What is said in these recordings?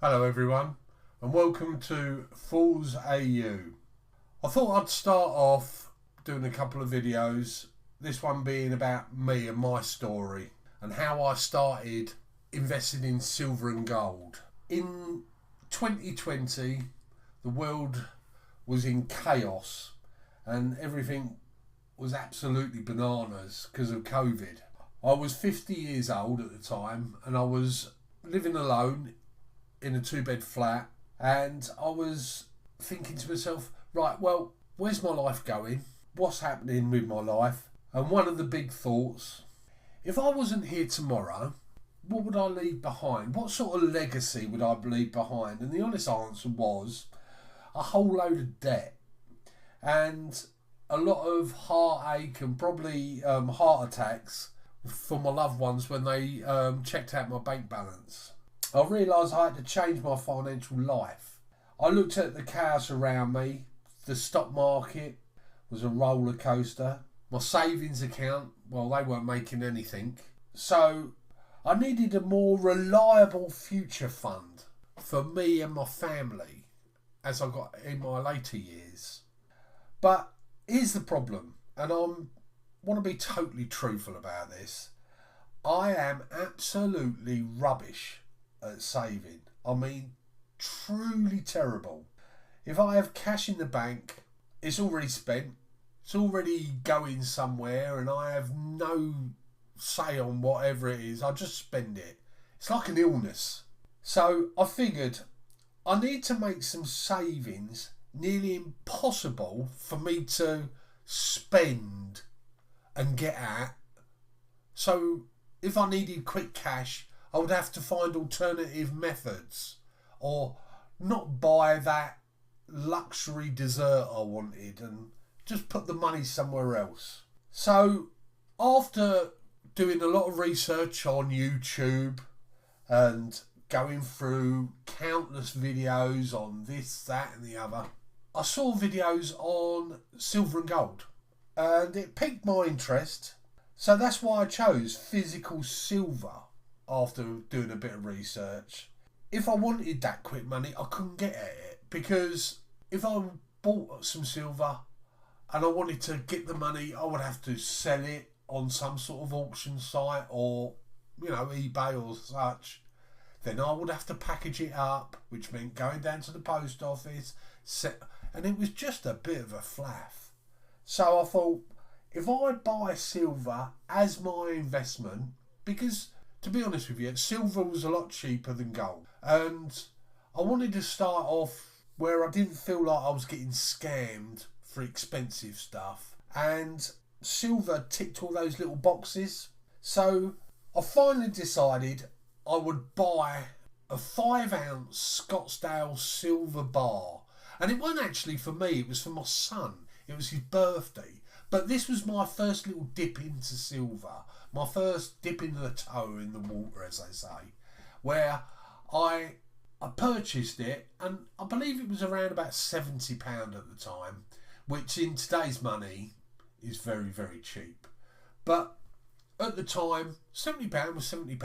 Hello everyone and welcome to Fools AU. I thought I'd start off doing a couple of videos, this one being about me and my story and how I started investing in silver and gold. In 2020 the world was in chaos and everything was absolutely bananas because of COVID. I was 50 years old at the time and I was living alone in a 2-bed flat, and I was thinking to myself, right, well, where's my life going? What's happening with my life? And one of the big thoughts, if I wasn't here tomorrow, what would I leave behind? What sort of legacy would I leave behind? And the honest answer was a whole load of debt and a lot of heartache and probably heart attacks for my loved ones when they checked out my bank balance. I realised I had to change my financial life. I looked at the chaos around me. The stock market was a roller coaster. My savings account, well, they weren't making anything. So I needed a more reliable future fund for me and my family as I got in my later years. But here's the problem, and I want to be totally truthful about this. I am absolutely rubbish at saving. I mean, truly terrible. If I have cash in the bank, it's already spent, it's already going somewhere, and I have no say on whatever it is. I just spend it. It's like an illness. So I figured I need to make some savings nearly impossible for me to spend and get at. So if I needed quick cash, I would have to find alternative methods or not buy that luxury dessert I wanted and just put the money somewhere else. So after doing a lot of research on YouTube and going through countless videos on this, that and the other, I saw videos on silver and gold and it piqued my interest. So that's why I chose physical silver. After doing a bit of research, if I wanted that quick money, I couldn't get at it, because if I bought some silver and I wanted to get the money, I would have to sell it on some sort of auction site or, eBay or such. Then I would have to package it up, which meant going down to the post office, and it was just a bit of a faff. So I thought, if I buy silver as my investment, because to be honest with you, silver was a lot cheaper than gold. And I wanted to start off where I didn't feel like I was getting scammed for expensive stuff. And silver ticked all those little boxes. So I finally decided I would buy a 5-ounce Scottsdale silver bar. And it wasn't actually for me, it was for my son. It was his birthday. But this was my first little dip into silver. My first dip into the toe in the water, as they say. Where I purchased it, and I believe it was around about £70 at the time, which in today's money is very, very cheap. But at the time, £70 was £70.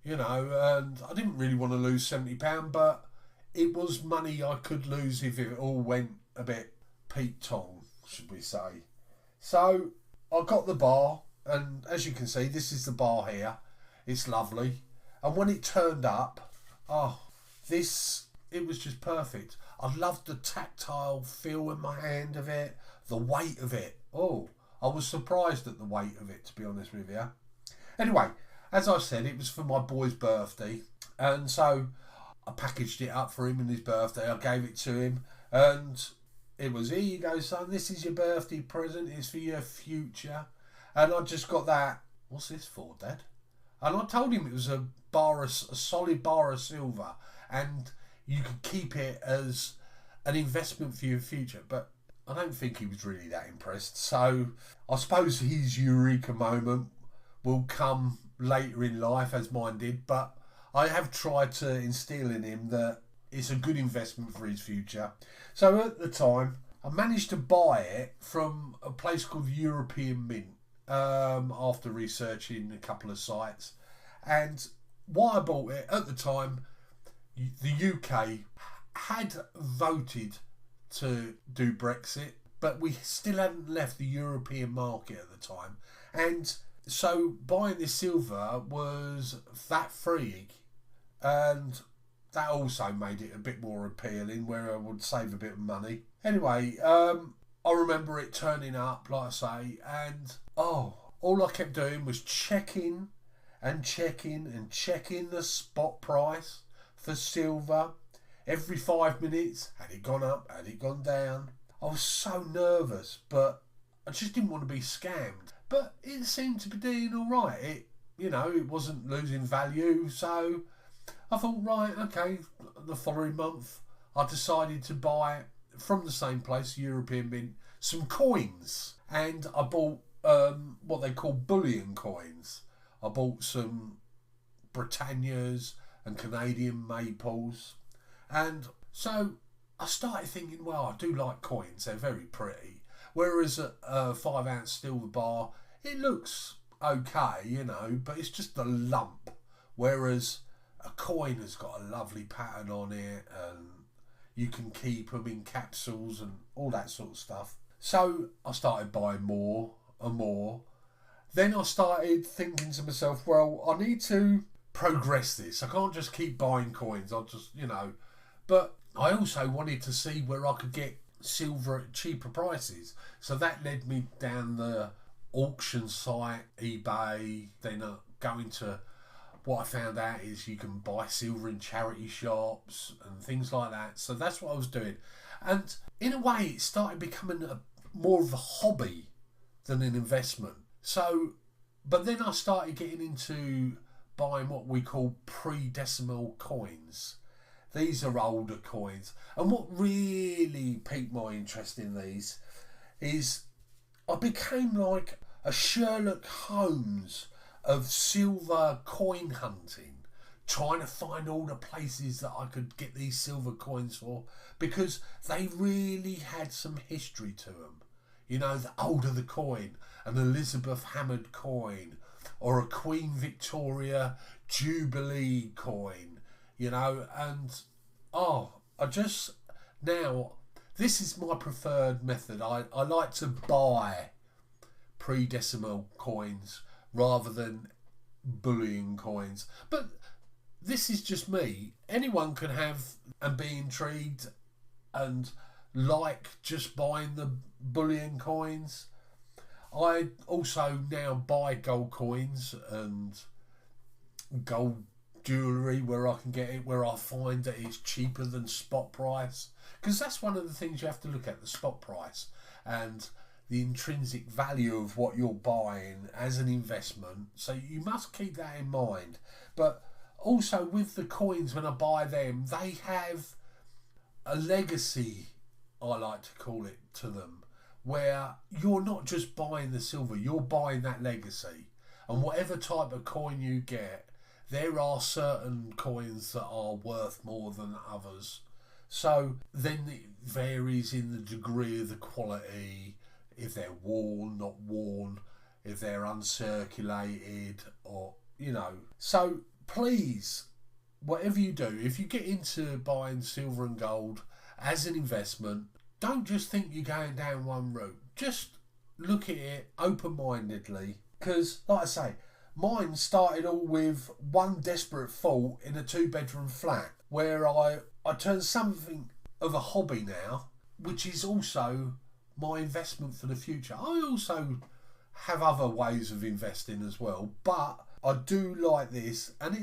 And I didn't really want to lose £70, but it was money I could lose if it all went a bit Pete Tong, should we say. So I got the bar, and as you can see, this is the bar here. It's lovely. And when it turned up, it was just perfect. I loved the tactile feel in my hand of it, the weight of it. I was surprised at the weight of it, to be honest with you. Anyway, as I said, it was for my boy's birthday, and so I packaged it up for him on his birthday. I gave it to him, and it was, here you go, son, this is your birthday present, it's for your future. And I just got that, what's this for, Dad? And I told him it was a solid bar of silver, and you could keep it as an investment for your future. But I don't think he was really that impressed. So I suppose his eureka moment will come later in life, as mine did. But I have tried to instill in him that it's a good investment for his future. So at the time, I managed to buy it from a place called European Mint after researching a couple of sites. And why I bought it at the time, the UK had voted to do Brexit, but we still hadn't left the European market at the time. And so buying this silver was that free, and that also made it a bit more appealing, where I would save a bit of money. Anyway, I remember it turning up, like I say, and all I kept doing was checking and checking and checking the spot price for silver every 5 minutes. Had it gone up? Had it gone down? I was so nervous, but I just didn't want to be scammed. But it seemed to be doing all right. It wasn't losing value, so I thought, right, okay. The following month, I decided to buy from the same place, European Mint, some coins, and I bought what they call bullion coins. I bought some Britannias and Canadian maples, and so I started thinking, well, I do like coins, they're very pretty, whereas a 5 ounce silver bar, it looks okay, but it's just a lump, whereas a coin has got a lovely pattern on it, and you can keep them in capsules and all that sort of stuff. So I started buying more and more. Then I started thinking to myself, well, I need to progress this. I can't just keep buying coins. I'll just, But I also wanted to see where I could get silver at cheaper prices. So that led me down the auction site, eBay, then going to what I found out is you can buy silver in charity shops and things like that. So that's what I was doing. And in a way, it started becoming more of a hobby than an investment. So, but then I started getting into buying what we call pre-decimal coins. These are older coins. And what really piqued my interest in these is I became like a Sherlock Holmes of silver coin hunting, trying to find all the places that I could get these silver coins for, because they really had some history to them. The older the coin, an Elizabeth Hammered coin, or a Queen Victoria Jubilee coin, and this is my preferred method. I like to buy pre-decimal coins rather than bullion coins. But this is just me. Anyone can have and be intrigued and like just buying the bullion coins. I also now buy gold coins and gold jewellery where I can get it, where I find that it's cheaper than spot price. Because that's one of the things you have to look at, the spot price and the intrinsic value of what you're buying as an investment. So you must keep that in mind. But also with the coins, when I buy them, they have a legacy, I like to call it, to them, where you're not just buying the silver, you're buying that legacy. And whatever type of coin you get, there are certain coins that are worth more than others. So then it varies in the degree of the quality, if they're worn, not worn, if they're uncirculated, or, So please, whatever you do, if you get into buying silver and gold as an investment, don't just think you're going down one route. Just look at it open-mindedly. Because, like I say, mine started all with one desperate thought in a 2-bedroom flat, where I turned something of a hobby now, which is also my investment for the future. I also have other ways of investing as well, but I do like this, and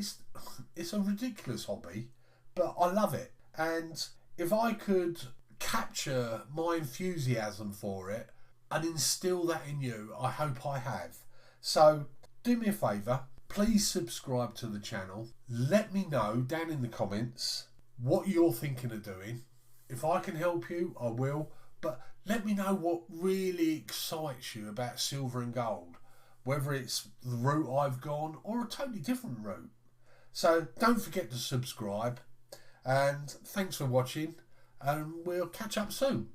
it's a ridiculous hobby, but I love it. And if I could capture my enthusiasm for it and instill that in you, I hope I have. So do me a favour, please subscribe to the channel. Let me know down in the comments what you're thinking of doing. If I can help you, I will. But let me know what really excites you about silver and gold, whether it's the route I've gone or a totally different route. So don't forget to subscribe, and thanks for watching, and we'll catch up soon.